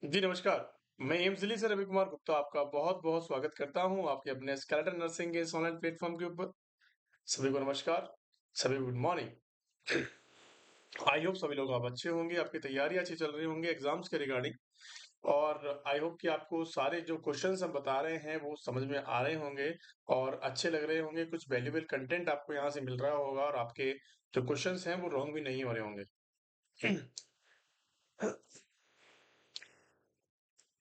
जी, नमस्कार। मैं एम्स से रवि कुमार गुप्ता आपका बहुत-बहुत स्वागत करता हूँ आपके अपने स्केलेटन नर्सिंग के इस ऑनलाइन प्लेटफ़ॉर्म के ऊपर। सभी को नमस्कार, सभी को गुड मॉर्निंग। आई होप सभी लोग आप अच्छे होंगे, आपकी तैयारी अच्छी चल रही होंगी एग्ज़ाम्स के रिगार्डिंग और आई होप कि आपको सारे जो क्वेश्चन्स हम बता रहे हैं, वो समझ में आ रहे होंगे और अच्छे लग रहे होंगे। कुछ वैल्यूएबल कंटेंट आपको यहाँ से मिल रहा होगा और आपके जो क्वेश्चन्स हैं, वो रॉन्ग भी नहीं हो रहे होंगे।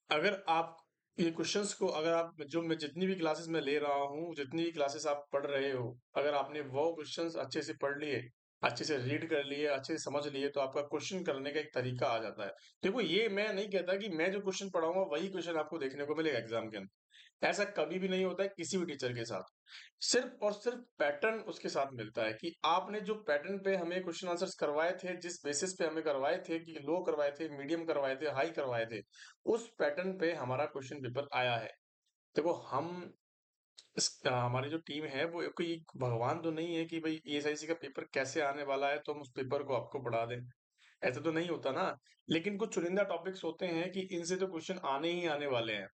अगर आप ये क्वेश्चंस को अगर आप जो मैं जितनी भी क्लासेस में ले रहा हूँ, जितनी भी क्लासेस आप पढ़ रहे हो, अगर आपने वो क्वेश्चंस अच्छे से पढ़ लिए, अच्छे से रीड कर लिए, अच्छे से समझ लिए, तो आपका क्वेश्चन करने का एक तरीका आ जाता है। देखो, ये मैं नहीं कहता कि मैं जो क्वेश्चन पढ़ाऊँगा, वही क्वेश्चन आपको देखने को मिलेगा एग्ज़ाम के अंदर। ऐसा कभी भी नहीं होता है किसी भी टीचर के साथ। सिर्फ़ और सिर्फ़ पैटर्न उसके साथ मिलता है कि आपने जो पैटर्न पे हमें क्वेश्चन आंसर्स करवाए थे, जिस बेसिस पे हमें करवाए थे कि लो करवाए थे, मीडियम करवाए थे, हाई करवाए थे, उस पैटर्न पे हमारा क्वेश्चन पेपर आया है। देखो हम हमारी जो टीम है वो कोई भगवान तो नहीं है कि भई एसआईसी का पेपर कैसे आने वाला है तो हम उस पेपर को आपको पढ़ा दें। ऐसा तो नहीं होता ना। लेकिन कुछ चुनिंदा टॉपिक्स होते हैं कि इनसे तो क्वेश्चन आने ही आने वाले हैं।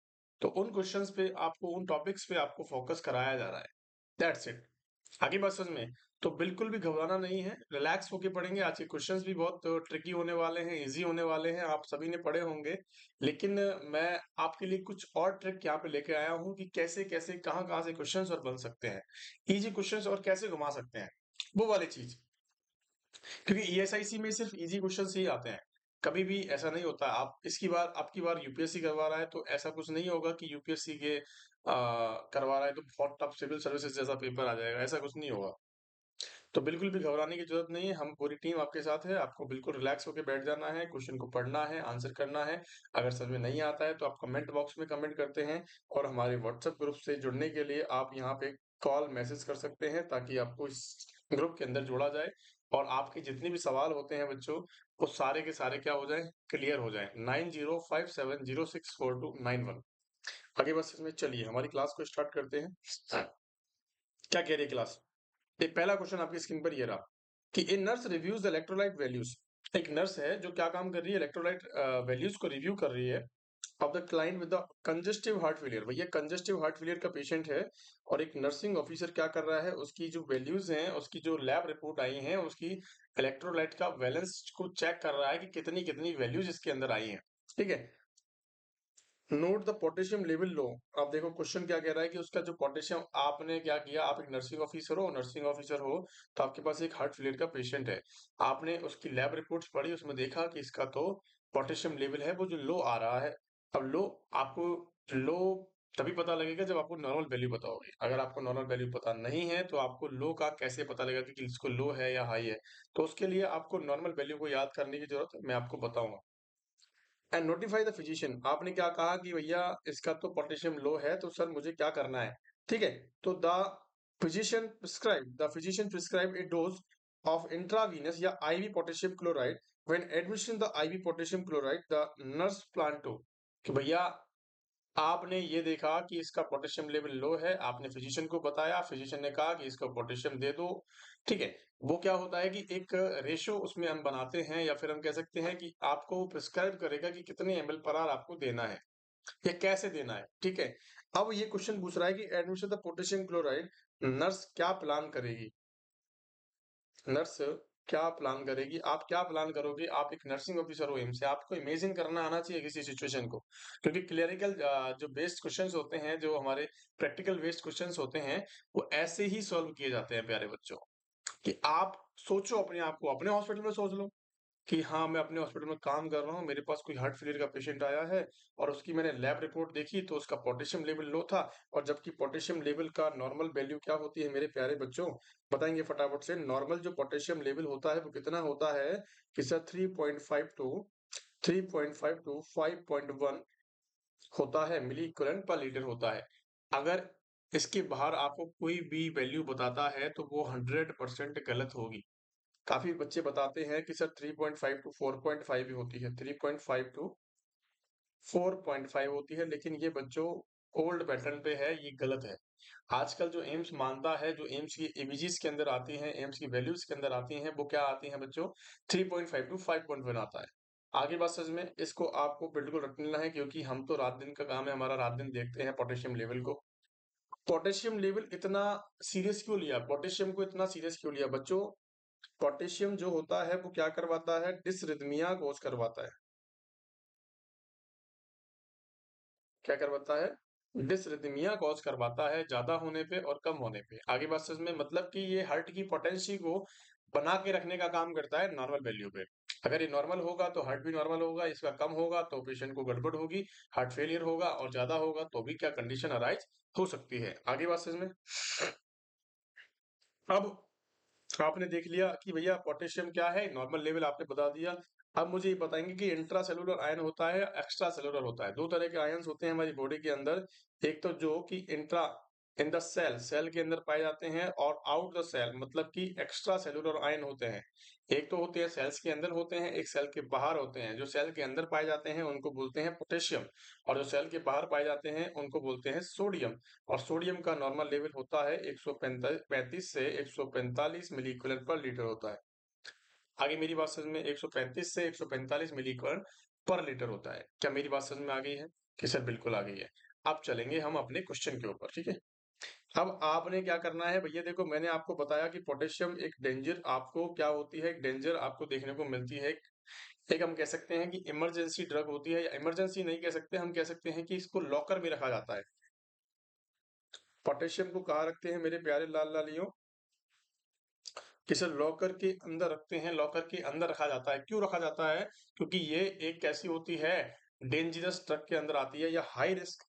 तो उन क्वेश्चंस पे आपको उन टॉपिक्स पे आपको फोकस कराया जा रहा है। That's it. आगे बात समझ में? तो बिल्कुल भी घबराना नहीं है, रिलैक्स होके पढ़ेंगे। आज के क्वेश्चंस भी बहुत ट्रिकी होने वाले हैं, ईज़ी होने वाले हैं, आप सभी ने पढ़े होंगे। लेकिन मैं आपके लिए कुछ और ट्रिक यहाँ पे लेके आया हूँ कि कैसे-कैसे, कहाँ-कहाँ से क्वेश्चंस और बन सकते हैं। ईज़ी क्वेश्चंस और कैसे घुमा सकते हैं, वो वाली चीज़। क्योंकि ईएसआईसी में सिर्फ ईज़ी क्वेश्चंस ही आते हैं। कभी भी ऐसा नहीं होता, आप इसकी बार आपकी बार यूपीएससी करवा रहा है, तो ऐसा कुछ नहीं होगा कि यूपीएससी के करवा रहा है तो बहुत टफ सिविल सर्विसेज जैसा पेपर आ जाएगा, ऐसा कुछ नहीं होगा। तो बिल्कुल भी घबराने की ज़रूरत नहीं है, हम पूरी टीम आपके साथ है, आपको बिल्कुल रिलैक्स होके बैठ जाना है, क्वेश्चन को पढ़ना है, आंसर करना है। अगर समझ में नहीं आता है तो आप कमेंट बॉक्स में कमेंट करते हैं और हमारे व्हाट्सएप ग्रुप से जुड़ने के लिए आप यहाँ पे कॉल, मैसेज कर सकते हैं ताकि आपको इस ग्रुप के अंदर जोड़ा जाए और आपके जितने भी सवाल होते हैं बच्चों, वो सारे के सारे क्या हो जाएँ, क्लियर हो जाएँ। 9057064291। आगे बस इसमें चलिए हमारी क्लास को स्टार्ट करते हैं। क्या कह रही है क्लास? एक पहला क्वेश्चन आपकी स्क्रीन पर ये रहा कि a nurse reviews the electrolyte values. एक नर्स है जो क्या काम कर रही है, इलेक्ट्रोलाइट वैल्यूज को रिव्यू कर रही है of the client with the congestive heart failure. भैया कंजेस्टिव हार्ट फेलियर का पेशेंट है और एक नर्सिंग ऑफिसर क्या कर रहा है, उसकी जो वैल्यूज हैं, उसकी जो लैब रिपोर्ट आई हैं, उसकी इलेक्ट्रोलाइट का बैलेंस को चेक कर रहा है कि कितनी कितनी वैल्यूज इसके अंदर आई हैं। ठीक है। Note the potassium level low. अब देखो क्वेश्चन क्या कह रहा है कि उसका जो पोटेशियम, आपने क्या किया, आप एक नर्सिंग ऑफिसर हो तो आपके पास एक हार्ट फेलियर का पेशेंट है। आपने उसकी लैब रिपोर्ट्स पढ़ी, उसमें देखा कि इसका तो पोटेशियम लेवल है वो जो लो आ रहा है। अब लो, आपको लो तभी पता लगेगा जब आपको नॉर्मल वैल्यू पता होगी। अगर आपको नॉर्मल वैल्यू पता नहीं है तो आपको लो का कैसे पता लगेगा कि इसको लो है या हाई है। तो उसके लिए आपको नॉर्मल वैल्यू को याद करने की जरूरत है, मैं आपको बताऊंगा। And notify the physician. आपने क्या कहा कि भैया इसका तो पोटेशियम लो है, तो सर मुझे क्या करना है। ठीक है। तो the physician prescribe a dose of intravenous या IV potassium chloride. When admission the IV potassium chloride the nurse plan to, कि भैया आपने ये देखा कि इसका पोटेशियम लेवल लो है, आपने फिजिशियन को बताया, फिजिशियन ने कहा कि इसको पोटेशियम दे दो। ठीक है। वो क्या होता है कि एक रेशो उसमें हम बनाते हैं या फिर हम कह सकते हैं कि आपको प्रिस्क्राइब करेगा कि कितने एमएल पर आवर आपको देना है या कैसे देना है। ठीक है। अब ये क्वेश्चन पूछ रहा है कि admission the potassium chloride, nurse क्या प्लान करेगी। नर्स क्या प्लान करेगी, आप क्या प्लान करोगे। आप एक नर्सिंग ऑफिसर हो एम्स से, आपको इमेजिन करना आना चाहिए किसी सिचुएशन को। क्योंकि क्लियरिकल जो बेस्ड क्वेश्चंस होते हैं, जो हमारे प्रैक्टिकल बेस्ड क्वेश्चंस होते हैं, वो ऐसे ही सॉल्व किए जाते हैं प्यारे बच्चों। कि आप सोचो अपने आप को, अपने हॉस्पिटल में सोच लो कि हाँ, मैं अपने हॉस्पिटल में काम कर रहा हूँ, मेरे पास कोई हार्ट फेलियर का पेशेंट आया है और उसकी मैंने लैब रिपोर्ट देखी तो उसका पोटेशियम लेवल लो था। और जबकि पोटेशियम लेवल का नॉर्मल वैल्यू क्या होती है मेरे प्यारे बच्चों, बताएंगे फटाफट से। नॉर्मल जो पोटेशियम लेवल होता है वो कितना होता है कि सर 3.5 टू 5.1 होता है, मिली इक्विवेलेंट पर लीटर होता है। अगर इसके बाहर आपको कोई भी वैल्यू बताता है तो वो 100% गलत होगी। काफ़ी बच्चे बताते हैं कि सर 3.5 टू 4.5 भी होती है, 3.5 टू 4.5 होती है, लेकिन ये बच्चों ओल्ड पैटर्न पे है, ये गलत है। आजकल जो एम्स मानता है, जो एम्स की एबीजीज़ के अंदर आती हैं, एम्स की वैल्यूज़ के अंदर आती हैं, वो क्या आती हैं बच्चों, 3.5 टू 5.1 आता है। आगे बात समझ में, इसको आपको बिल्कुल रट लेना है, क्योंकि हम तो रात दिन का काम है हमारा, रात दिन देखते हैं पोटेशियम लेवल को। पोटेशियम लेवल इतना सीरियस क्यों लिया, पोटेशियम को इतना सीरियस क्यों लिया बच्चों? पोटेशियम जो होता है वो क्या करवाता है, डिसरिथमिया कॉज करवाता है। क्या करवाता है? डिसरिथमिया कॉज करवाता है, ज्यादा होने पे और कम होने पे। आगे बात समझ में, मतलब कि ये हार्ट की पोटेंसी को बना के रखने का काम करता है नॉर्मल वैल्यू पे। अगर ये नॉर्मल होगा तो हार्ट भी नॉर्मल होगा, इसका कम होगा तो पेशेंट को गड़बड़ होगी, हार्ट फेलियर होगा, और ज्यादा होगा तो भी क्या कंडीशन अराइज हो सकती है। आगे बात समझ में। अब आपने देख लिया कि भैया पोटेशियम क्या है, नॉर्मल लेवल आपने बता दिया। अब मुझे ये बताएंगे कि इंट्रा सेलुलर आयन होता है, एक्स्ट्रा सेलुलर होता है। दो तरह के आयन्स होते हैं हमारी बॉडी के अंदर। एक तो जो कि intra in the cell, cell के अंदर पाए जाते हैं, और आउट द सेल मतलब कि एक्स्ट्रा सेलुलर आयन होते हैं। एक तो होते हैं सेल्स के अंदर होते हैं, एक सेल के बाहर होते हैं। जो सेल के अंदर पाए जाते हैं उनको बोलते हैं पोटेशियम, और जो सेल के बाहर पाए जाते हैं उनको बोलते हैं सोडियम। और सोडियम का नॉर्मल लेवल होता है 135 से 145 मिलीकूलर पर लीटर होता है। आगे मेरी बात समझ में, 135 से 145 मिलीकूलर पर लीटर होता है। क्या मेरी बात समझ में आ गई है? कि सर बिल्कुल आ गई है। अब चलेंगे हम अपने क्वेश्चन के ऊपर, ठीक है। अब आपने क्या करना है भैया, देखो मैंने आपको बताया कि पोटेशियम एक डेंजर आपको क्या होती है, एक डेंजर आपको देखने को मिलती है। एक हम कह सकते हैं कि इमरजेंसी ड्रग होती है, या इमरजेंसी नहीं कह सकते, हम कह सकते हैं कि इसको लॉकर में रखा जाता है। पोटेशियम को कहाँ रखते हैं मेरे प्यारे लाल लालियों? किसे लॉकर के अंदर रखते हैं, लॉकर के अंदर रखा जाता है। क्यों रखा जाता है? क्योंकि ये एक कैसी होती है, डेंजरस ड्रग के अंदर आती है, या हाई रिस्क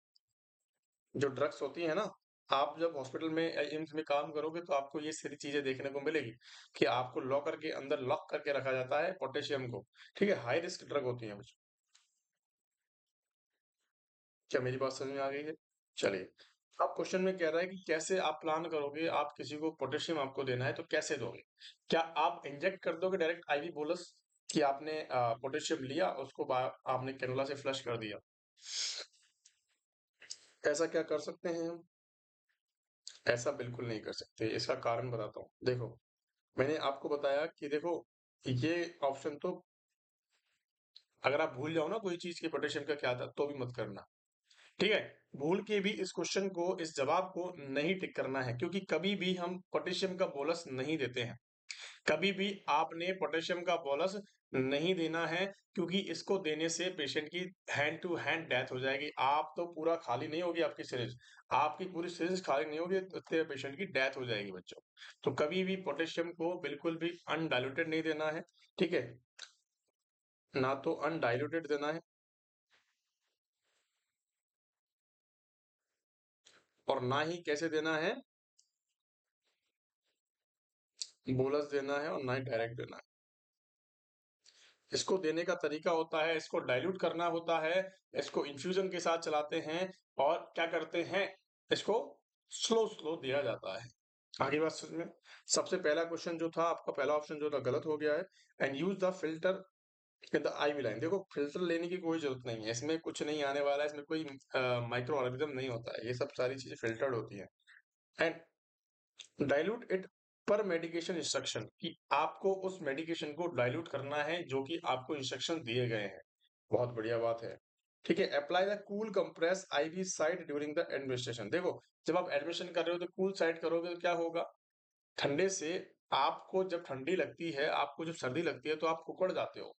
जो ड्रग्स होती है ना। आप जब हॉस्पिटल में या एम्स में काम करोगे तो आपको ये सारी चीजें देखने को मिलेगी कि आपको लॉकर के अंदर लॉक करके रखा जाता है पोटेशियम को। ठीक है, हाई रिस्क ड्रग होती है कुछ। क्या मेरी बात समझ में आ गई है? चलिए, अब क्वेश्चन में कह रहा है कि कैसे आप प्लान करोगे, आप किसी को पोटेशियम आपको देना है तो कैसे दोगे? क्या आप इंजेक्ट कर दोगे डायरेक्ट आईवी बोलस, कि आपने पोटेशियम लिया उसको आपने कैनुला से फ्लश कर दिया? ऐसा क्या कर सकते हैं हम? ऐसा बिल्कुल नहीं कर सकते। इसका कारण बताता हूँ। देखो, मैंने आपको बताया कि देखो, ये ऑप्शन तो अगर आप भूल जाओ ना कोई चीज की पोटेशियम का क्या था, तो भी मत करना। ठीक है, भूल के भी इस क्वेश्चन को, इस जवाब को नहीं टिक करना है, क्योंकि कभी भी हम पोटेशियम का बोलस नहीं देते हैं। कभी भी आपने पोटेशियम का बोलस नहीं देना है, क्योंकि इसको देने से पेशेंट की हैंड टू हैंड डेथ हो जाएगी। आप तो पूरा खाली नहीं होगी आपकी सिरिंज, आपकी पूरी सिरिंज खाली नहीं होगी तो पेशेंट की डेथ हो जाएगी बच्चों। तो कभी भी पोटेशियम को बिल्कुल भी अनडाइल्यूटेड नहीं देना है। ठीक है, ना तो अनडाइल्यूटेड देना है, और ना ही कैसे देना है, बोलस देना है, और ना ही डायरेक्ट देना है। इसको देने का तरीका होता है, इसको डाइल्यूट करना होता है, इसको इन्फ्यूजन के साथ चलाते हैं, और क्या करते हैं, इसको स्लो स्लो दिया जाता है। आगे बात समझ में। सबसे पहला क्वेश्चन जो था आपका, पहला ऑप्शन जो था गलत हो गया है। And use the filter in the IV line. देखो, फिल्टर लेने की कोई जरूरत नहीं है, इसमें कुछ नहीं आने वाला है, इसमें कोई माइक्रो ऑर्गेनिज्म नहीं होता है, ये सब सारी चीजें फिल्टर्ड होती है। एंड डाइल्यूट इट पर मेडिकेशन इंस्ट्रक्शन, कि आपको उस मेडिकेशन को डाइल्यूट करना है जो कि आपको इंस्ट्रक्शन दिए गए हैं। बहुत बढ़िया बात है। ठीक है, apply the cool compress IV side during the administration. देखो, जब आप एडमिशन कर रहे हो तो कूल साइड करोगे तो क्या होगा, ठंडे से आपको जब ठंडी लगती है, आपको जब सर्दी लगती है तो आप कुकड़ जाते हो,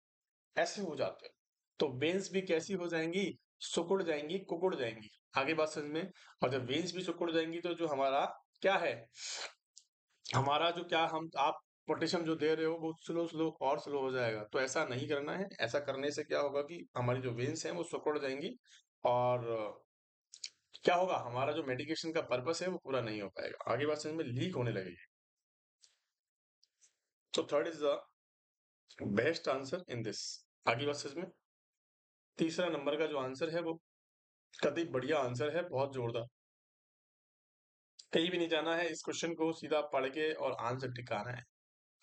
ऐसे हो जाते हो। तो वेन्स भी कैसी हो जाएंगी, सुकुड़ जाएंगी, कुकुड़ जाएंगी। आगे बात समझ में। और जब वेन्स भी सुकुड़ जाएंगी तो जो हमारा क्या है, हमारा जो क्या हम आप पोटेशियम जो दे रहे हो वो स्लो स्लो और स्लो हो जाएगा। तो ऐसा नहीं करना है। ऐसा करने से क्या होगा कि हमारी जो वेन्स हैं वो सिकुड़ जाएंगी, और क्या होगा, हमारा जो मेडिकेशन का पर्पस है वो पूरा नहीं हो पाएगा। आगे बात समझ में, लीक होने लगेगी। तो third is the best answer in this. आगे बात समझ में। तीसरा नंबर का जो आंसर है वो कतई बढ़िया आंसर है, बहुत जोरदार। कहीं भी नहीं जाना है, इस क्वेश्चन को सीधा पढ़ के और आंसर टिकाना है।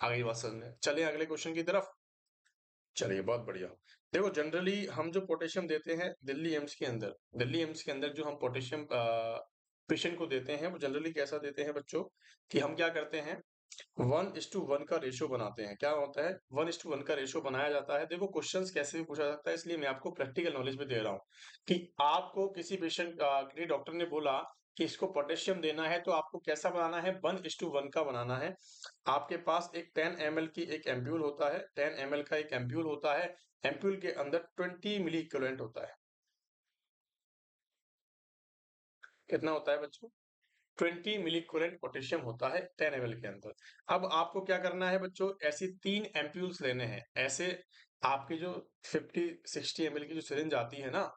आगे बात समझ में, चलिए अगले क्वेश्चन की तरफ। चलिए, बहुत बढ़िया। देखो, जनरली हम जो पोटेशियम देते हैं दिल्ली एम्स के अंदर, दिल्ली एम्स के अंदर जो हम पोटेशियम पेशेंट को देते हैं वो जनरली कैसा देते हैं बच्चों, कि हम क्या करते हैं, 1:1 का रेशियो बनाते हैं। क्या होता है? 1:1 का रेशियो बनाया जाता है। देखो क्वेश्चंस कैसे भी पूछा जाता है, इसलिए मैं आपको प्रैक्टिकल नॉलेज भी दे रहा हूँ कि आपको किसी पेशेंट किसी डॉक्टर ने बोला कि इसको पोटेशियम देना है, तो आपको कैसा बनाना है? 1:1 का बनाना है। आपके पास एक 10 ml की एक एम्प्यूल होता है, 10 ml का एक एम्प्यूल होता है। एम्प्यूल के अंदर 20 मिली इक्विवेलेंट होता है। कितना होता है बच्चों? 20 मिली इक्विवेलेंट पोटेशियम होता है 10 ml के अंदर। अब आपको क्या करना है बच्चों? ऐसी 3 एम्प्यूल्स लेने हैं। ऐसे आपकी जो 50-60 ml की जो सिरिंज आती है ना,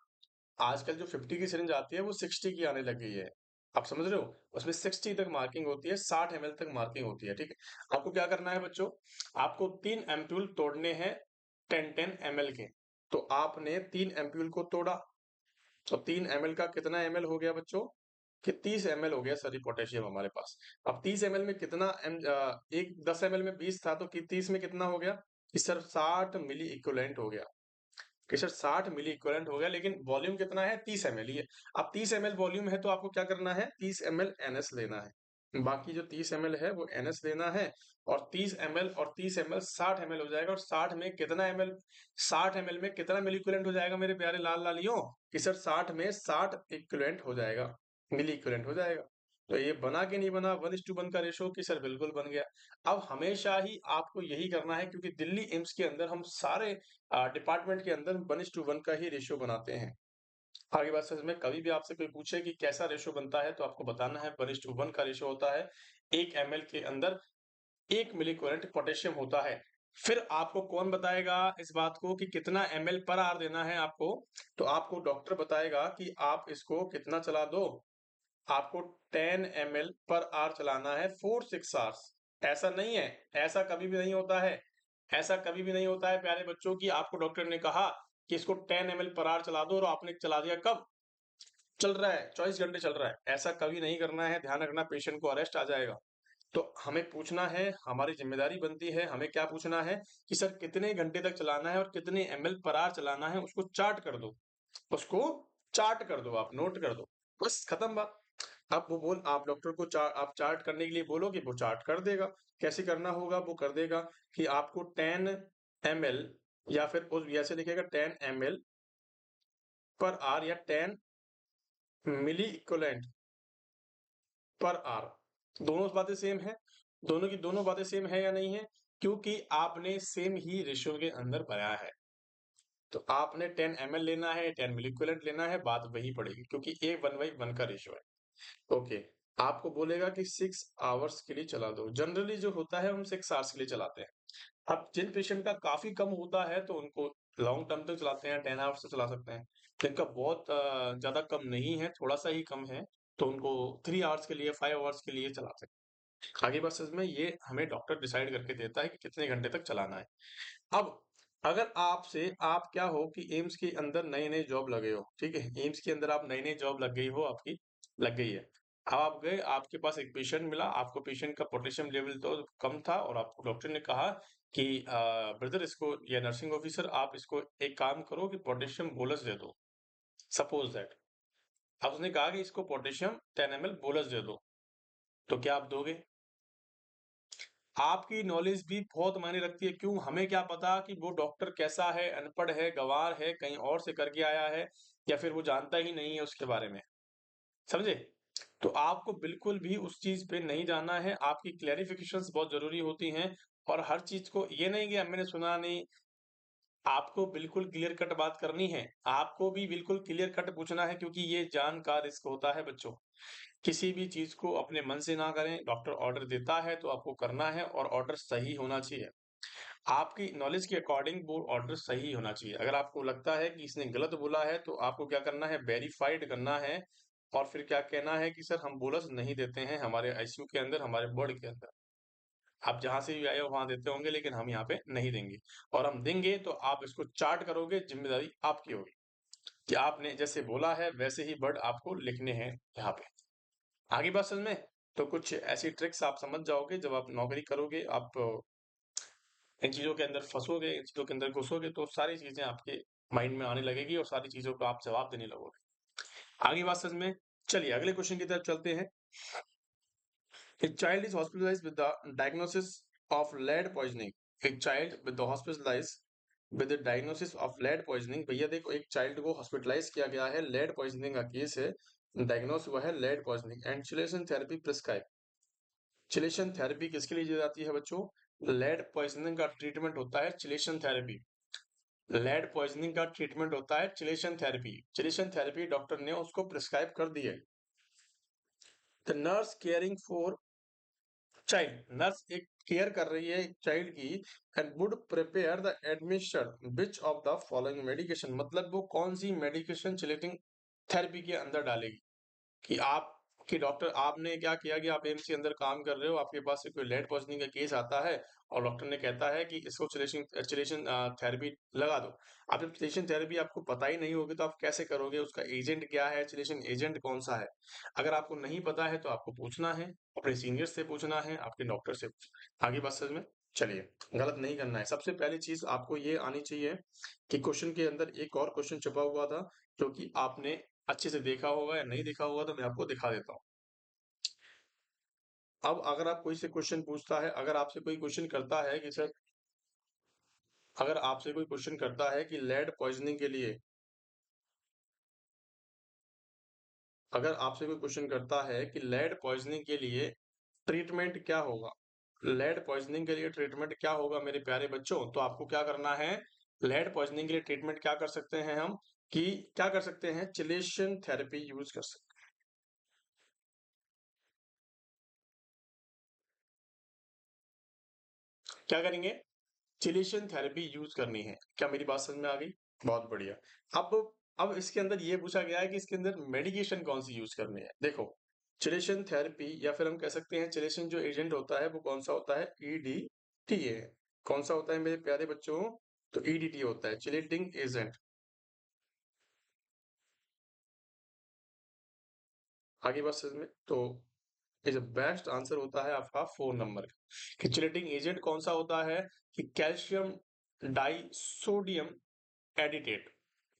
आजकल जो 50 की सिरिंज आती है वो 60 की आने लग गई है। आप समझ रहे हो? उसमें 60 तक मार्किंग होती है, 60 ml तक मार्किंग होती है, ठीक है? आपको क्या करना है बच्चों? आपको 3 एम्प्यूल तोड़ने हैं 10-10 ml के। तो आपने 3 एम्प्यूल को तोड़ा, तो 3 ml का कितना ml हो गया बच्चों? कि 30 ml हो गया सॉरी पोटेशियम हमारे पास। अब 30 ml में कितना एक 10 ml में 20 था, तो कि 30 में कितना हो गया? कि सर 60 मिली इक्विवेलेंट हो गया। कि सर 60 मिली इक्विवेलेंट हो गया, लेकिन वॉल्यूम कितना है? 30 ml ही है। अब 30 ml वॉल्यूम है, तो आपको क्या करना है? 30 ml NS लेना है। बाकी जो 30 ml है वो NS लेना है, और 30 ml और 30 ml 60 ml हो जाएगा। और 60 में कितना ml, 60 ml में कितना मिली इक्विवेलेंट हो जाएगा मेरे प्यारे लाल लालियों? कि सर 60 में 60 इक्विवेलेंट हो जाएगा, मिली इक्विवेलेंट हो जाएगा। तो ये बना कि नहीं बना 1:1 का रेशो? कि सर बिल्कुल बन गया। अब हमेशा ही आपको यही करना है, क्योंकि दिल्ली एम्स के अंदर हम सारे डिपार्टमेंट के अंदर 1:1 का ही रेशियो बनाते हैं। आगे बात समझ में, कभी भी आपसे कोई पूछे कि कैसा रेशियो बनता है, तो आपको बताना है 1:1 का रेशियो होता है। 1 ml के अंदर 1 मिली इक्विवेलेंट पोटेशियम होता है। फिर आपको कौन बताएगा इस बात को कि कितना ml पर आवर देना है आपको? तो आपको डॉक्टर बताएगा कि आप इसको कितना चला दो? आपको 10 ml पर आवर चलाना है 4-6 आवर्स। ऐसा नहीं है, ऐसा कभी भी नहीं होता है। ऐसा कभी भी नहीं होता है प्यारे बच्चों कि आपको डॉक्टर ने कहा कि इसको 10 ml पर आवर चला दो, और आपने चला दिया कब? चल रहा है, 24 घंटे चल रहा है। ऐसा कभी नहीं करना है, ध्यान रखना, पेशेंट को अरेस्ट आ जाएगा। तो हमें पूछना है, हमारी जिम्मेदारी बनती है, हमें क्या पूछना है कि सर कितने घंटे तक चलाना है और कितने ml पर आवर चलाना है, उसको चार्ट कर दो। उसको चार्ट कर दो, आप नोट कर दो, बस खत्म बात। अब वो बोल आप डॉक्टर को आप चार्ट करने के लिए बोलोगे, वो चार्ट कर देगा। कैसे करना होगा वो कर देगा कि आपको 10 ml, या फिर उस ऐसे लिखेगा 10 ml पर आर, या 10 मिली इक्विवेलेंट पर आर। दोनों बातें सेम है? दोनों की दोनों बातें सेम है या नहीं है? क्योंकि आपने सेम ही रेशियो के अंदर बनाया है। तो आपने 10 ml लेना है, 10 मिली इक्विवेलेंट लेना है, बात वही पड़ेगी, क्योंकि ये 1/1 का रेशियो है। ओके, आपको बोलेगा कि 6 आवर्स के लिए चला दो। जनरली जो होता है हम 6 आवर्स के लिए चलाते हैं। अब जिन पेशेंट का काफी कम होता है, तो उनको लॉन्ग टर्म तक चलाते हैं, 10 आवर्स तक चला सकते हैं। जिनका बहुत ज्यादा कम नहीं है, थोड़ा सा ही कम है, तो उनको 3 आवर्स के लिए, 5 आवर्स के लिए चला सकते हैं। आगे बस में ये हमें डॉक्टर डिसाइड करके देता है कि कितने घंटे तक चलाना है। अब अगर आपसे, आप क्या हो कि एम्स के अंदर नए नए जॉब लगे हो, ठीक है? एम्स के अंदर आप नई नई जॉब लग गई हो, आपकी लग गई है। अब आप गए, आपके पास एक पेशेंट मिला, आपको पेशेंट का पोटेशियम लेवल तो कम था, और आपको डॉक्टर ने कहा कि ब्रदर इसको, या नर्सिंग ऑफिसर, आप इसको एक काम करो कि पोटेशियम बोलस दे दो, सपोज दैट। अब उसने कहा कि इसको पोटेशियम 10 ml बोलस दे दो, तो क्या आप दोगे? आपकी नॉलेज भी बहुत मायने रखती है। क्यों? हमें क्या पता कि वो डॉक्टर कैसा है, अनपढ़ है, गँवार है, कहीं और से करके आया है, या फिर वो जानता ही नहीं है उसके बारे में, समझे? तो आपको बिल्कुल भी उस चीज़ पे नहीं जाना है, आपकी क्लैरिफ़िकेशंस बहुत ज़रूरी होती हैं, और हर चीज़ को ये नहीं कि अब मैंने सुना नहीं, आपको बिल्कुल क्लियर कट बात करनी है। आपको भी बिल्कुल क्लियर कट पूछना है, क्योंकि ये जान का रिस्क होता है बच्चों। किसी भी चीज़ को अपने मन से ना करें, डॉक्टर ऑर्डर देता है तो आपको करना है, और ऑर्डर सही होना चाहिए। आपकी नॉलेज के अकॉर्डिंग वो ऑर्डर सही होना चाहिए। अगर आपको लगता है कि इसने गलत बोला है, तो आपको क्या करना है? वेरीफाइड करना है, और फिर क्या कहना है कि सर हम बोनस नहीं देते हैं हमारे आईसीयू के अंदर, हमारे वार्ड के अंदर। आप जहाँ से भी आए हो वहाँ देते होंगे, लेकिन हम यहाँ पे नहीं देंगे, और हम देंगे तो आप इसको चार्ट करोगे, ज़िम्मेदारी आपकी होगी कि आपने जैसे बोला है वैसे ही वर्ड आपको लिखने हैं यहाँ पे। आगे बात समझ में? तो कुछ ऐसी ट्रिक्स आप समझ जाओगे, जब आप नौकरी करोगे, आप इन चीज़ों के अंदर फँसोगे, इन चीज़ों के अंदर घुसोगे, तो सारी चीज़ें आपके माइंड में आने लगेगी, और सारी चीज़ों का आप जवाब देने लगोगे। आगे बात समझ में? चलिए अगले क्वेश्चन की तरफ चलते हैं। A child is hospitalized with the diagnosis of lead poisoning. A child with the hospitalized with the diagnosis of lead poisoning. भैया देखो, एक चाइल्ड को हॉस्पिटलाइज किया गया है, लेड पॉइजनिंग का केस है, डायग्नोस हुआ है lead poisoning and chelation therapy prescribe. Chelation therapy किसके लिए दी जाती है बच्चों? लेड पॉइजनिंग का ट्रीटमेंट होता है चिलेशन थेरेपी। लेड पॉइजनिंग का ट्रीटमेंट होता है chelation therapy. Chelation therapy doctor ने उसको प्रिस्क्राइब कर दी है। The nurse caring for child, nurse एक केयर कर रही है एक चाइल्ड की, and would prepare the admission which of the following medication, मतलब वो कौन सी मेडिकेशन चिलेटिंग थेरेपी के अंदर डालेगी। कि आप कि डॉक्टर आपने क्या किया कि आप एम्स के अंदर काम कर रहे हो, आपके पास से कोई लेड पॉइजनिंग का केस आता है और डॉक्टर ने कहता है कि इसको चिलेशन चिलेशन थेरेपी लगा दो। अब जब चिलेशन थेरेपी आपको पता ही नहीं होगी तो आप कैसे करोगे, उसका एजेंट क्या है, चिलेशन एजेंट कौन सा है। अगर आपको नहीं पता है तो आपको पूछना है, अपने सीनियर से पूछना है, आपके डॉक्टर से पूछना है। आगे बात समझ में? चलिए, गलत नहीं करना है। सबसे पहली चीज आपको ये आनी चाहिए कि क्वेश्चन के अंदर एक और क्वेश्चन छुपा हुआ था जो कि आपने अच्छे से देखा होगा या नहीं देखा होगा, तो मैं आपको दिखा देता हूँ। अब अगर आप कोई से क्वेश्चन पूछता है, अगर आपसे कोई क्वेश्चन करता है कि सर, अगर आपसे कोई क्वेश्चन करता है कि लेड पॉइजनिंग के लिए, अगर आपसे कोई क्वेश्चन करता है कि लेड पॉइजनिंग के लिए ट्रीटमेंट क्या होगा, लेड पॉइजनिंग के लिए ट्रीटमेंट क्या होगा मेरे प्यारे बच्चों, तो आपको क्या करना है, लेड पॉइजनिंग के लिए ट्रीटमेंट क्या कर सकते हैं हम, कि क्या कर सकते हैं, चिलेशन थेरेपी यूज कर सकते हैं। क्या करेंगे? चिलेशन थेरेपी यूज करनी है। क्या मेरी बात समझ में आ गई? बहुत बढ़िया। अब इसके अंदर ये पूछा गया है कि इसके अंदर मेडिकेशन कौन सी यूज करनी है। देखो, चिलेशन थेरेपी या फिर हम कह सकते हैं चिलेशन जो एजेंट होता है वो कौन सा होता है, ईडीटीए। कौन सा होता है मेरे प्यारे बच्चों? तो ईडीटी होता है चिलेटिंग एजेंट। आगे बात समझ में? तो इज बेस्ट आंसर होता है आपका 4 नंबर का, कि चिलेटिंग एजेंट कौन सा होता है, कि कैल्शियम डाइसोडियम एडिटेट,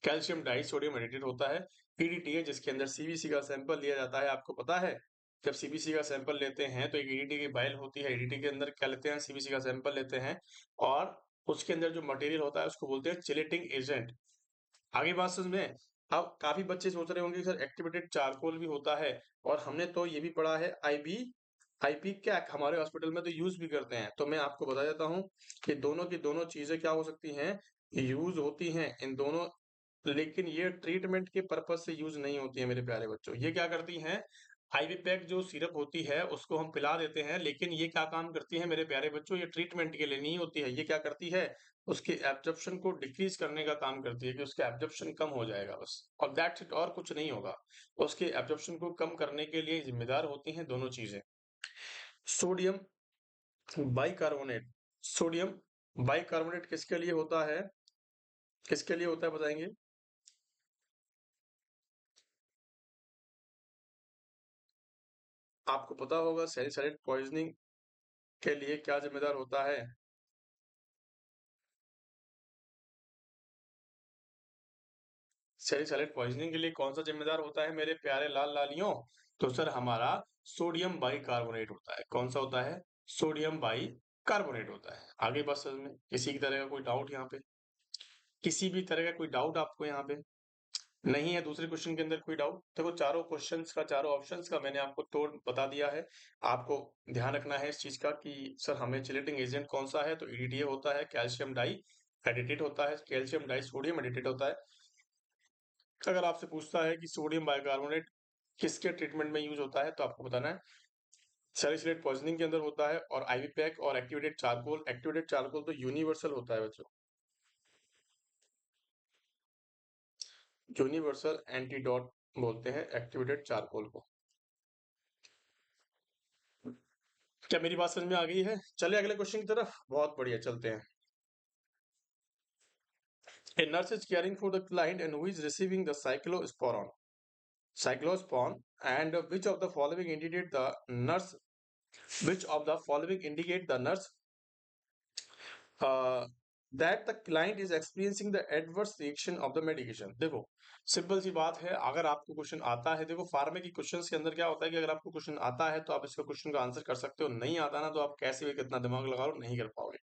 कैल्शियम डाइसोडियम एडिटेट होता है। ईडीटी है जिसके अंदर सीबीसी का सैंपल लिया जाता है। आपको पता है, जब सीबीसी का सैंपल लेते हैं तो एक ईडीटी की बाइल होती है, ईडीटी के अंदर क्या लेते हैं, सीबीसी का सैंपल लेते हैं, और उसके अंदर जो मटेरियल होता है उसको बोलते हैं चिलेटिंग एजेंट। आगे बात समझ में? अब काफी बच्चे सोच रहे होंगे सर एक्टिवेटेड चारकोल भी होता है, और हमने तो ये भी पढ़ा है आईबी आईपी कैक, हमारे हॉस्पिटल में तो यूज भी करते हैं। तो मैं आपको बता देता हूँ कि दोनों की दोनों चीजें क्या हो सकती हैं, यूज होती हैं इन दोनों, लेकिन ये ट्रीटमेंट के पर्पज से यूज नहीं होती है मेरे प्यारे बच्चों। ये क्या करती हैं, आईवी पैक जो सिरप होती है उसको हम पिला देते हैं, लेकिन ये क्या काम करती है मेरे प्यारे बच्चों, ये ट्रीटमेंट के लिए नहीं होती है। ये क्या करती है, उसके एब्जॉर्प्शन को डिक्रीज करने का काम करती है, कि उसका एब्जॉर्प्शन कम हो जाएगा बस, और दैट्स इट, और कुछ नहीं होगा। उसके एब्जॉर्प्शन को कम करने के लिए जिम्मेदार होती हैं दोनों चीजें। सोडियम बाइकार्बोनेट, सोडियम बाइकार्बोनेट किसके लिए होता है, किसके लिए होता है बताएंगे? आपको पता होगा सैलिसाइलेट पॉइजनिंग के लिए क्या जिम्मेदार होता है। सैलिसाइलेट पॉइजनिंग के लिए कौन सा जिम्मेदार होता है मेरे प्यारे लाल लालियों? तो सर हमारा सोडियम बाइकार्बोनेट होता है। कौन सा होता है? सोडियम बाइकार्बोनेट होता है। आगे बस समझ में? किसी की तरह का कोई डाउट यहाँ पे? किसी भी तरह का कोई डाउट आपको यहाँ पे नहीं है? दूसरे क्वेश्चन के अंदर कोई डाउट? देखो, चारों क्वेश्चंस का, चारों ऑप्शंस का मैंने आपको तोड़ बता दिया है। आपको ध्यान रखना है इस चीज का कि सर हमें चिलेटिंग एजेंट कौन सा है, तो ईडीटीए होता है, कैल्शियम डाई एडिटेट होता है, कैल्शियम डाई सोडियम एडिटेट होता है। अगर आपसे पूछता है कि सोडियम बाइकार्बोनेट किसके ट्रीटमेंट में यूज होता है, तो आपको बताना है सैलिसिलेट पॉइजनिंग के अंदर होता है, और आईवी पैक और एक्टिवेटेड चारकोल। एक्टिवेटेड चारकोल तो यूनिवर्सल होता है बच्चों, यूनिवर्सल एंटीडोट बोलते हैं एक्टिवेटेड चारकोल को। क्या मेरी बात समझ में आ गई है? चले अगले क्वेश्चन की तरफ, बहुत बढ़िया, चलते हैं। A nurse is caring for the client and who is receiving the cyclosporin, and which of the following indicate the nurse, which of the following indicate the nurse that the client is experiencing the adverse reaction of the medication. देखो simple सी बात है, अगर आपको question आता है, देखो pharma की questions के अंदर क्या होता है कि अगर आपको क्वेश्चन आता है तो आप इसका क्वेश्चन का आंसर कर सकते हो, नहीं आता ना तो आप कैसे भी कितना दिमाग लगा लो नहीं कर पाओगे।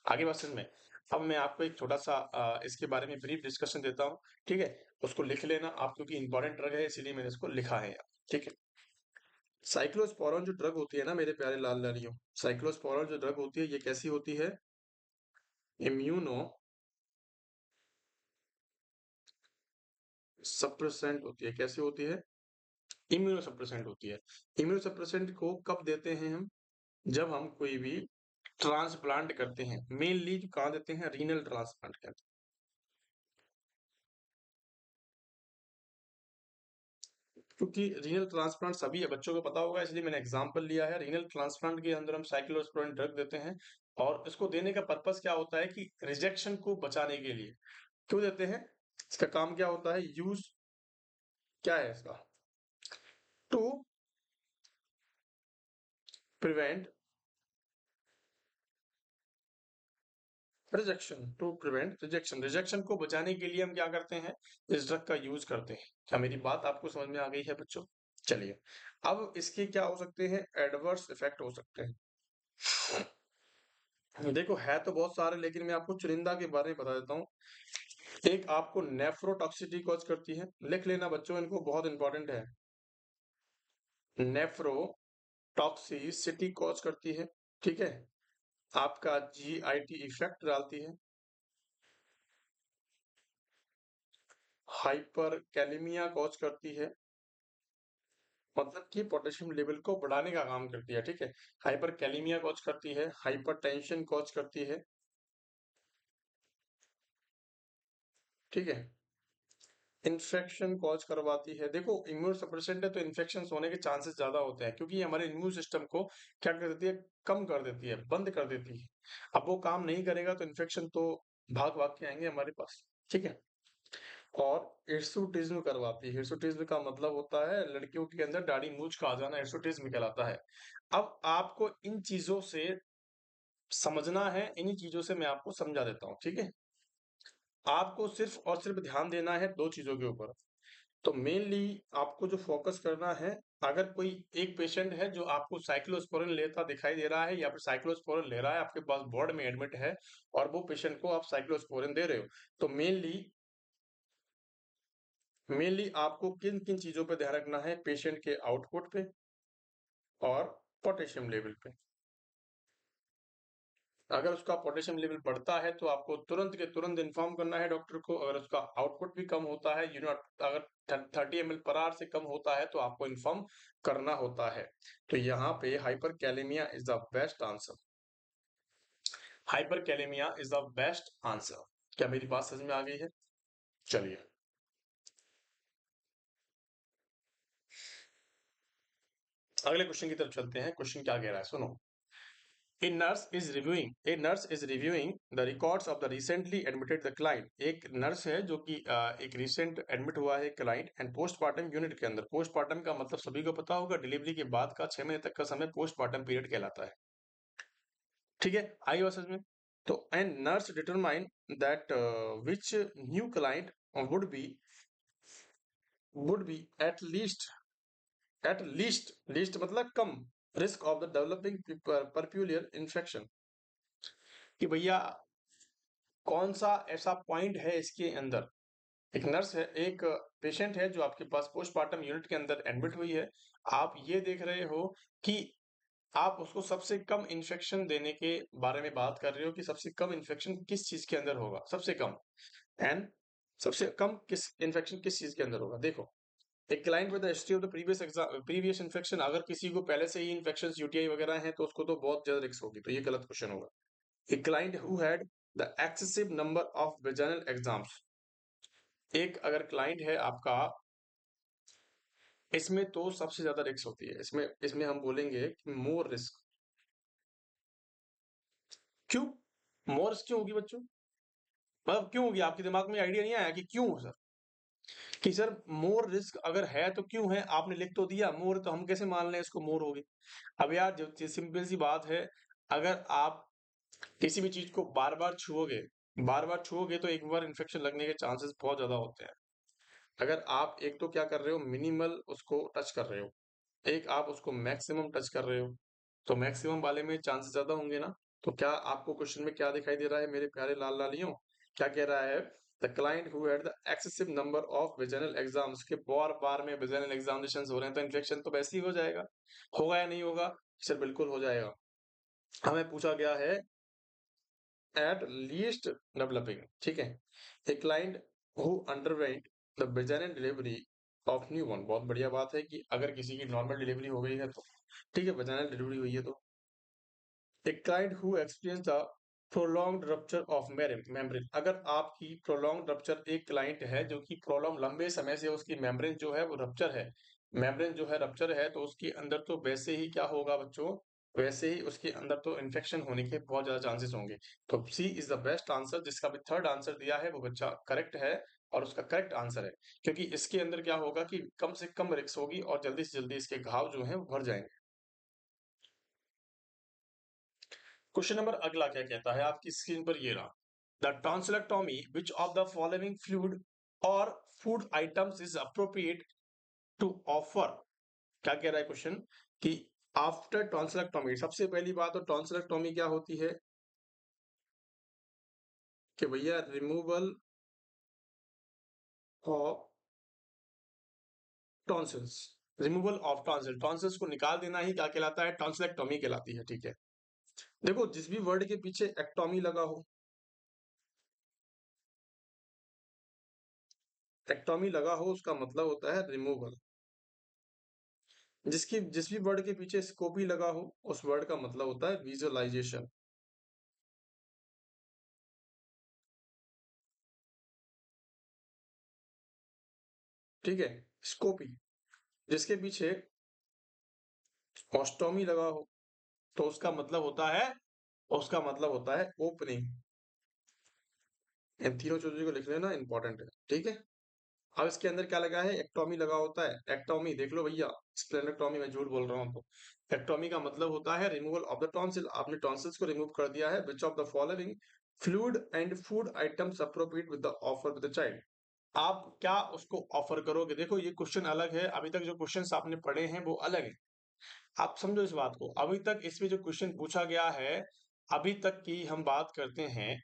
आगे बात समझ में। अब मैं आपको एक छोटा सा इसके बारे में ब्रीफ डिस्कशन देता हूँ, ठीक है। उसको लिख लेना आप, क्योंकि इंपॉर्टेंट ड्रग है इसीलिए मैंने इसको लिखा है यहाँ, ठीक है। साइक्लोस्पोरॉन जो ड्रग होती है ना मेरे प्यारे लाल लालियों, साइक्लोस्पोरॉन जो ड्रग होती है ये कैसी होती है, इम्यूनो सप्रेसेंट होती है। कैसी होती है? इम्यूनो सप्रेसेंट होती है। इम्यूनो सप्रेसेंट को कब देते हैं हम? जब हम कोई भी ट्रांसप्लांट करते हैं, मेनली कहाँ देते हैं, रीनल ट्रांसप्लांट करते हैं। क्योंकि रीनल ट्रांसप्लांट सभी बच्चों को पता होगा इसलिए मैंने एग्जांपल लिया है। रीनल ट्रांसप्लांट के अंदर हम साइक्लोस्पोरिन ड्रग देते हैं और इसको देने का पर्पस क्या होता है कि रिजेक्शन को बचाने के लिए। क्यों देते हैं? इसका काम क्या होता है, यूज क्या है इसका, to prevent rejection, to prevent rejection. Rejection को बचाने के लिए हम क्या करते हैं, इस ड्रग का यूज करते हैं। क्या मेरी बात आपको समझ में आ गई है बच्चों? चलिए, अब इसके क्या हो सकते हैं, एडवर्स इफेक्ट हो सकते हैं। देखो है तो बहुत सारे, लेकिन मैं आपको चुनिंदा के बारे में बता देता हूँ। एक आपको नेफ्रोटॉक्सिसिटी कॉज करती है, लिख लेना बच्चों इनको, बहुत इंपॉर्टेंट है। नेफ्रोटॉक्सिसिटी कॉज करती है, ठीक है। आपका जीआईटी इफेक्ट डालती है। हाइपर कैलिमिया कॉज करती है, मतलब कि पोटेशियम लेवल को बढ़ाने का काम करती है, ठीक है। हाइपर कैलिमिया कॉज करती है, हाइपर टेंशन कॉज करती है, ठीक है। इन्फेक्शन कॉज करवाती है। देखो इम्यून सप्रेसेंट है तो इन्फेक्शन होने के चांसेस ज्यादा होते हैं, क्योंकि ये हमारे इम्यून सिस्टम को क्या कर देती है, कम कर देती है, बंद कर देती है। अब वो काम नहीं करेगा तो इन्फेक्शन तो भाग भाग के आएंगे हमारे पास, ठीक है। और हिर्सुटिज्म करवाती है। हिर्सुटिज्म का मतलब होता है लड़कियों के अंदर दाढ़ी मूंछ का आ जाना, हिर्सुटिज्म कहलाता है। अब आपको इन चीजों से समझना है, इन्हीं चीजों से मैं आपको समझा देता हूँ, ठीक है। आपको सिर्फ और सिर्फ ध्यान देना है दो चीजों के ऊपर। तो मेनली आपको जो फोकस करना है, अगर कोई एक पेशेंट है जो आपको साइक्लोस्पोरिन लेता दिखाई दे रहा है या फिर साइक्लोस्पोरिन ले रहा है, आपके पास वार्ड में एडमिट है और वो पेशेंट को आप साइक्लोस्पोरिन दे रहे हो, तो मेनली आपको किन किन चीजों पे ध्यान रखना है, पेशेंट के आउटपुट पे और पोटेशियम लेवल पे। अगर उसका पोटेशियम लेवल बढ़ता है तो आपको तुरंत के तुरंत इन्फॉर्म करना है डॉक्टर को। अगर उसका आउटपुट भी कम होता है, अगर 30 ml/h से कम होता है तो आपको इन्फॉर्म करना होता है। तो यहाँ पे hyper kalaemia is the best answer. Hyper kalaemia is the best answer. क्या मेरी बात समझ में आ गई है? चलिए, अगले क्वेश्चन की तरफ चलते हैं। क्वेश्चन क्या कह रहा है, सुनो। A nurse is reviewing the records of the recently admitted the client। एक नर्स है जो कि एक रिसेंट एडमिट हुआ है क्लाइंट एंड पोस्टमार्टम यूनिट के अंदर। पोस्टमार्टम का मतलब सभी को पता होगा, डिलीवरी के बाद का 6 महीने तक का समय पोस्टमार्टम पीरियड कहलाता है, ठीक है। आई बात समझ में। तो and nurse determine that which new client would be at least least मतलब कम risk of the developing puerperal infection. कि भैया कौन सा ऐसा पॉइंट है इसके अंदर, एक नर्स है, एक पेशेंट है जो आपके पास पोस्टमार्टम यूनिट के अंदर एडमिट हुई है। आप ये देख रहे हो कि आप उसको सबसे कम इन्फेक्शन देने के बारे में बात कर रहे हो कि सबसे कम इन्फेक्शन किस चीज के अंदर होगा, सबसे कम एंड सबसे कम किस इन्फेक्शन किस चीज के अंदर होगा। देखो एक client with history of the previous infection, अगर किसी को पहले से ही इन्फेक्शन यूटीआई वगैरह है तो उसको तो बहुत ज्यादा रिस्क होगी, तो ये गलत क्वेश्चन होगा। A client who had the excessive number of vaginal exams। एक अगर क्लाइंट है आपका, इसमें तो सबसे ज्यादा रिस्क होती है, इसमें इसमें हम बोलेंगे कि मोर रिस्क। क्यों मोर रिस्क क्यों होगी बच्चों, मतलब क्यों होगी, आपके दिमाग में आइडिया नहीं आया कि क्यों सर, कि सर मोर रिस्क अगर है तो क्यों है? आपने लिख तो दिया मोर, तो हम कैसे मान लें इसको मोर होगी? अब यार जो सिंपल सी बात है, अगर आप किसी भी चीज को बार बार छुओगे तो एक बार इन्फेक्शन लगने के चांसेस बहुत ज्यादा होते हैं। अगर आप एक तो क्या कर रहे हो, मिनिमल उसको टच कर रहे हो, एक आप उसको मैक्सिमम टच कर रहे हो, तो मैक्सिमम वाले में चांसेस ज्यादा होंगे ना। तो क्या आपको क्वेश्चन में क्या दिखाई दे रहा है मेरे प्यारे लाल लालियों? क्या कह रहा है? The client who had the excessive number of vaginal exams, के बार बार में विजिनल एग्जामिनेशन हो रहे हैं तो इन्फेक्शन तो वैसे ही हो जाएगा। होगा या नहीं होगा? सर बिल्कुल हो जाएगा। हमें पूछा गया है एट लीस्ट डेवलपिंग, ठीक है। A client who underwent the vaginal delivery of new one, बहुत बढ़िया बात है कि अगर किसी की नॉर्मल डिलीवरी हो गई है तो ठीक है, वेजाइनल डिलीवरी हुई है तो। A client who experience the prolonged rupture of membrane, अगर आपकी प्रोलॉन्ग्ड रप्चर, एक क्लाइंट है जो कि प्रोलॉन्ग लंबे समय से उसकी मेम्ब्रेन जो है वो रप्चर है, मेम्ब्रेन जो है रप्चर है, तो उसके अंदर तो वैसे ही क्या होगा बच्चों, वैसे ही उसके अंदर तो इन्फेक्शन होने के बहुत ज्यादा चांसेस होंगे। तो सी इज द बेस्ट आंसर, जिसका भी थर्ड आंसर दिया है वो बच्चा करेक्ट है, और उसका करेक्ट आंसर है, क्योंकि इसके अंदर क्या होगा कि कम से कम रिस्क होगी और जल्दी से जल्दी इसके घाव जो है वो भर जाएंगे। क्वेश्चन नंबर अगला क्या कहता है आपकी स्क्रीन पर, ये रहा। The tonsillectomy which of the following fluid और food items is appropriate to offer, क्या कह रहा है क्वेश्चन कि आफ्टर टॉन्सिलेक्टोमी, सबसे पहली बात तो टॉन्सिलेक्टोमी क्या होती है कि भैया removal of tonsils, removal of tonsil, tonsils को निकाल देना ही क्या कहलाता है, टॉन्सिलेक्टोमी कहलाती है, ठीक है। देखो जिस भी वर्ड के पीछे एक्टोमी लगा हो, एक्टोमी लगा हो उसका मतलब होता है रिमूवल, जिसकी जिस भी वर्ड के पीछे स्कोपी लगा हो उस वर्ड का मतलब होता है विजुअलाइजेशन, ठीक है। स्कोपी, जिसके पीछे ऑस्टोमी लगा हो तो उसका मतलब होता है, उसका मतलब होता है ओपनिंग। इन तीनों चीजों को लिख लेना इंपॉर्टेंट है, ठीक है। अब इसके अंदर क्या लगा है, एक्टोमी लगा होता है, एक्टोमी देख लो भैया, स्प्लेनेक्टोमी में झूठ बोल रहा हूँ तो एक्टोमी का मतलब होता है रिमूवल ऑफ द टॉन्सिल, आपने टॉन्सिल्स को रिमूव कर दिया है, विच of the following fluid and food items appropriate with the offer with the child, आप क्या उसको ऑफर करोगे। देखो ये क्वेश्चन अलग है, अभी तक जो क्वेश्चंस आपने पढ़े हैं वो अलग है, आप समझो इस बात को। अभी तक इसमें जो क्वेश्चन पूछा गया है, अभी तक की हम बात करते हैं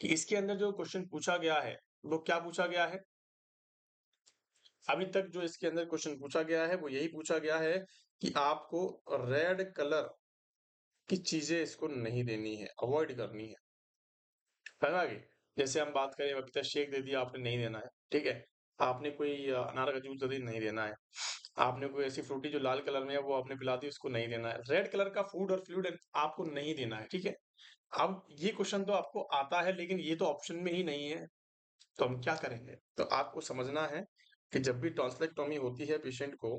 कि इसके अंदर जो क्वेश्चन पूछा गया है वो क्या पूछा गया है। अभी तक जो इसके अंदर क्वेश्चन पूछा गया है वो यही पूछा गया है कि आपको रेड कलर की चीजें इसको नहीं देनी है, अवॉइड करनी है, समझ आ गई। जैसे हम बात करें पपीता शेक दे दिया आपने, नहीं देना है, ठीक है। आपने कोई अनार का जूस दे दिया, नहीं देना है। आपने कोई ऐसी फ्रूटी जो लाल कलर में है वो आपने पिला दी, उसको नहीं देना है। रेड कलर का फूड और फ्लूइड आपको नहीं देना है, ठीक है। अब ये क्वेश्चन तो आपको आता है लेकिन ये तो ऑप्शन में ही नहीं है, तो हम क्या करेंगे? तो आपको समझना है कि जब भी टॉन्सिलेक्टोमी होती है पेशेंट को,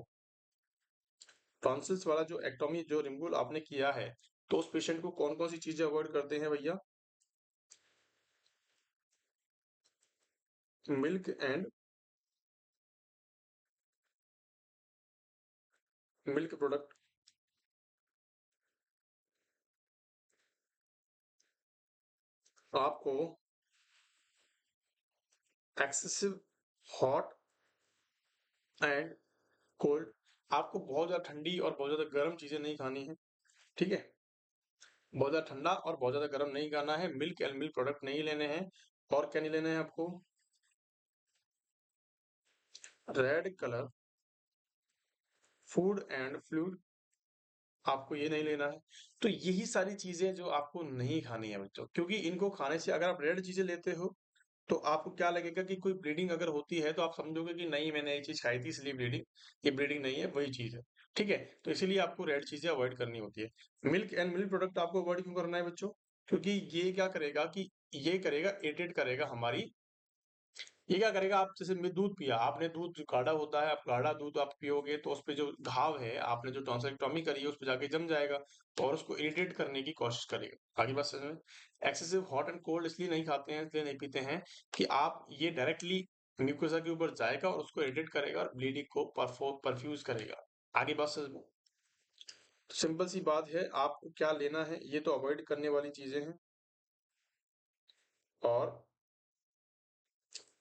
टॉन्सिल्स वाला जो एक्टोमी जो रिमूवल आपने किया है, तो उस पेशेंट को कौन कौन सी चीजें अवॉइड करते हैं भैया? मिल्क एंड मिल्क प्रोडक्ट, आपको एक्सेसिव हॉट एंड कोल्ड, आपको बहुत ज्यादा ठंडी और बहुत ज्यादा गर्म चीजें नहीं खानी है, ठीक है। बहुत ज्यादा ठंडा और बहुत ज्यादा गर्म नहीं खाना है, मिल्क एंड मिल्क प्रोडक्ट नहीं लेने हैं, और क्या नहीं लेना है आपको, red colour food and fluid, आपको ये नहीं लेना है। तो यही सारी चीजें जो आपको नहीं खानी है बच्चों, क्योंकि इनको खाने से अगर आप रेड चीजें लेते हो तो आपको क्या लगेगा कि कोई ब्लीडिंग अगर होती है तो आप समझोगे कि नहीं मैंने ये चीज खाई थी इसलिए ब्लीडिंग, ये ब्लीडिंग नहीं है, वही चीज है, ठीक है। तो इसीलिए आपको रेड चीजें अवॉइड करनी होती है। मिल्क एंड मिल्क प्रोडक्ट आपको अवॉइड क्यों करना है बच्चों? क्योंकि ये क्या करेगा कि ये करेगा, इरिटेट करेगा हमारी, ये क्या करेगा, आप जैसे में दूध पिया आपने, दूध जो गाढ़ा होता है, आप गाढ़ा दूध आप पियोगे तो उस पे जो घाव है, आपने जो टॉन्सिलेक्टोमी करी है उस पे जाके जम जाएगा और उसको इरिटेट करने की कोशिश करेगा। आगे बात समझ में। एक्सेसिव हॉट एंड कोल्ड इसलिए नहीं खाते हैं, इसलिए नहीं पीते हैं कि आप ये डायरेक्टली म्यूकोसा के ऊपर जाएगा और उसको इरिटेट करेगा और ब्लीडिंग को परफ्यूज करेगा। आगे बात समझ में। सिंपल सी बात है, आपको क्या लेना है, ये तो अवॉइड करने वाली चीजें हैं। और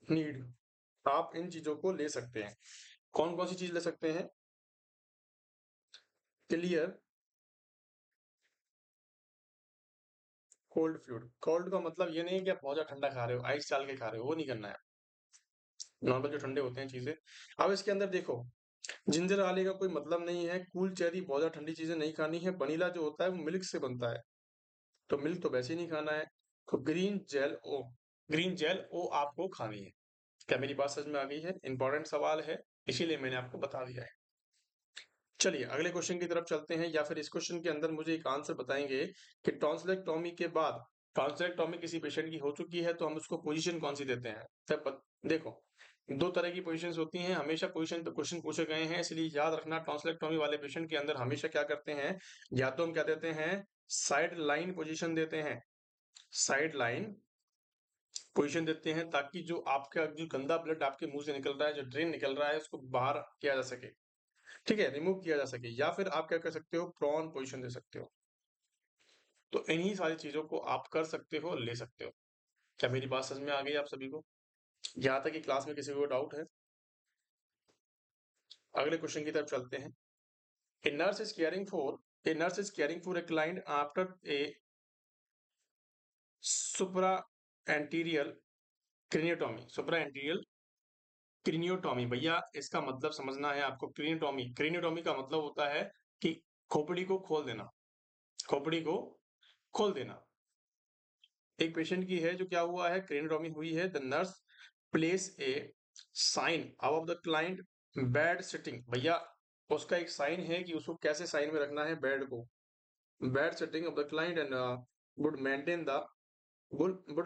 नीड, आप इन चीजों को ले सकते हैं। कौन कौन सी चीज ले सकते हैं? Clear cold fluid. कोल्ड का मतलब ये नहीं है कि आप बहुत ज्यादा ठंडा खा रहे हो, आइस डाल के खा रहे हो, वो नहीं करना है। नॉर्मल जो ठंडे होते हैं चीजें। अब इसके अंदर देखो, जिंजर वाले का कोई मतलब नहीं है, कूल चेरी, बहुत ज्यादा ठंडी चीजें नहीं खानी है। वनीला जो होता है वो मिल्क से बनता है, तो मिल्क तो वैसे ही नहीं खाना है। तो ग्रीन जेल ओ आपको खानी है। क्या मेरी बात समझ में आ गई है? इंपॉर्टेंट सवाल है, इसीलिए मैंने आपको बता दिया है। चलिए अगले क्वेश्चन की तरफ चलते हैं, या फिर इस क्वेश्चन के अंदर मुझे एक आंसर बताएंगे कि टॉन्सिलेक्टोमी के बाद, टॉन्सिलेक्टोमी किसी पेशेंट की हो चुकी है तो हम उसको पोजीशन कौन सी देते हैं? देखो, दो तरह की पोजीशंस होती हैं, हमेशा पोजीशन पे क्वेश्चन पूछे गए हैं, इसलिए याद रखना टॉन्सिलेक्टोमी वाले पेशेंट के अंदर हमेशा क्या करते हैं, या तो हम क्या देते हैं, साइड लाइन पोजीशन देते हैं। साइड लाइन पोजीशन देते हैं ताकि जो आपका जो गंदा ब्लड आपके मुंह से निकल रहा है, जो ड्रेन निकल रहा है, उसको बाहर किया जा सके। ठीक है, रिमूव किया जा सके। या फिर आप क्या कर सकते हो, प्रॉन पोजीशन दे सकते हो। तो इन्हीं सारी चीजों को आप कर सकते हो, ले सकते हो। क्या मेरी बात समझ में आ गई आप सभी को? यहाँ तक कि क्लास में किसी को डाउट है? अगले क्वेश्चन की तरफ चलते हैं। A nurse is caring for a nurse is caring for a client after a supraanterior craniotomy. Supraanterior क्रीनियोटॉमी, भैया इसका मतलब समझना है आपको। क्रीनियोटॉमी, क्रीनियोटॉमी का मतलब होता है कि खोपड़ी को खोल देना, खोपड़ी को खोल देना। एक पेशेंट की है जो क्या हुआ है, क्रेनियोटॉमी हुई है। The nurse place a sign above the client bed sitting. भैया उसका एक साइन है कि उसको कैसे साइन में रखना है बेड को, bed sitting of the client and would maintain the would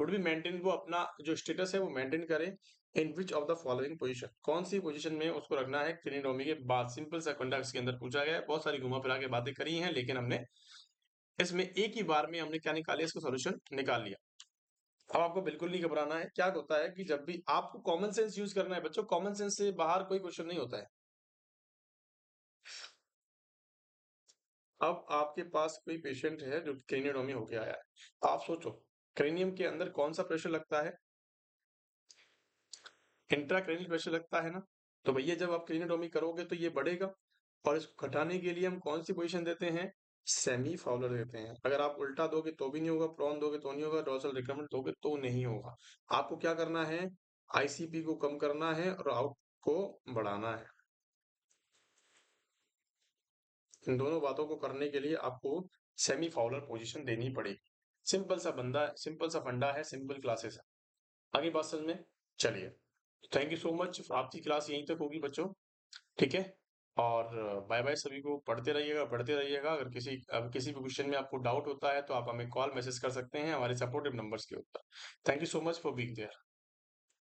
be maintain, वो अपना जो स्टेटस है वो मेंटेन करे। In which of the following position, कौन सी पोजीशन में उसको रखना है क्रेनियोटॉमी के बाद? सिंपल सा क्वेश्चन इसके अंदर पूछा गया है, बहुत सारी घुमा फिरा के बातें करी हैं, लेकिन हमने इसमें एक ही बार में हमने क्या निकाले, इसको सोल्यूशन निकाल लिया। अब आपको बिल्कुल नहीं घबराना है। क्या होता है कि जब भी आपको कॉमन सेंस यूज करना है बच्चों, कॉमन सेंस से बाहर कोई क्वेश्चन नहीं होता है। अब आपके पास कोई पेशेंट है जो क्रेनियोटॉमी होके आया है, आप सोचो क्रेनियम के अंदर कौन सा प्रेशर लगता है? इंट्राक्रेनियल प्रेशर लगता है ना। तो भैया जब आप क्रेनियोटॉमी करोगे तो ये बढ़ेगा, और इसको घटाने के लिए हम कौन सी पोजीशन देते हैं, सेमी फाउलर देते हैं। अगर आप उल्टा दोगे तो भी नहीं होगा, प्रॉन दोगे तो नहीं होगा, डोर्सल रिकमेंड दोगे तो नहीं होगा। आपको क्या करना है, आईसीपी को कम करना है और आउट को बढ़ाना है। इन दोनों बातों को करने के लिए आपको सेमी फाउलर पोजीशन देनी पड़ेगी। सिंपल सा बंदा है, सिंपल सा फंडा है, सिंपल क्लासेस है। आगे बात समझ में? चलिए, थैंक यू सो मच। आपकी क्लास यहीं तक होगी बच्चों, ठीक है। और बाय बाय सभी को। पढ़ते रहिएगा, पढ़ते रहिएगा। अगर किसी भी क्वेश्चन में आपको डाउट होता है तो आप हमें कॉल मैसेज कर सकते हैं हमारे सपोर्टिव नंबर्स के ऊपर। Thank you so much for being there.